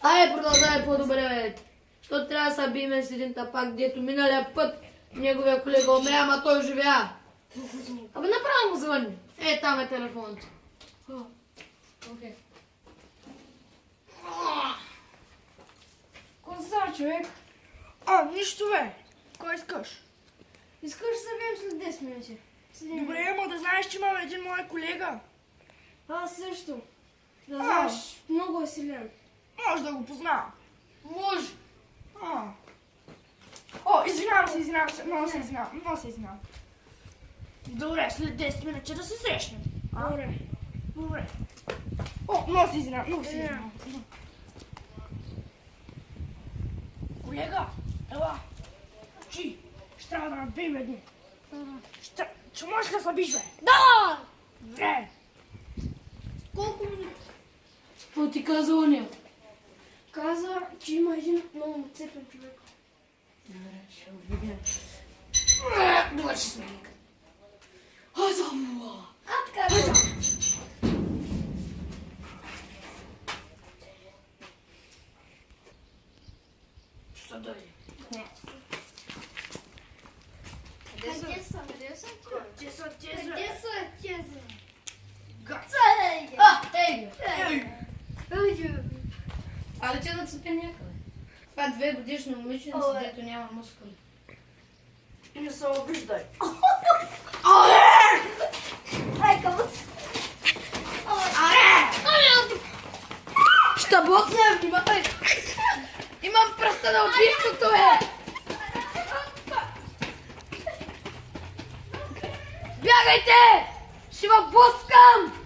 Ай, продължай по-добре, бе. Що трябва да се биме с един тапак, дето миналия път неговия колега умря, ама той живя. Абе, направо му звънни. Е, там е телефонът. Окей. Какво става, човек? Нищо бе. Кой искаш? Искаш да се видим след 10 минути? Добре, ама да знаеш, че имам един мой колега. Аз също. Да знаеш, много е силен. Може да го познавам. Може. Извинявам се, много се извинявам. Добре, след 10 минути да се срещнем. Добре. Много се извинявам. Колега, ела. Чи, ще трябва да набием едно. Че можеш да се биш, бе? Да! Добре. Колко минути? Какво ти каза уния? Каза, че има един много цепен човек. Добре, ще го видя. Добре, ще сме никъде. Ай, забула! Така да. Ще дойде. Къде са? Але че да цепи някъде. Това е 2 годишно момиченце, дето няма мускули. И не се обиждай. Ще ботнем, внимавай! Имам пръста на убийството, бе! Бягайте! Ще ва блъскам!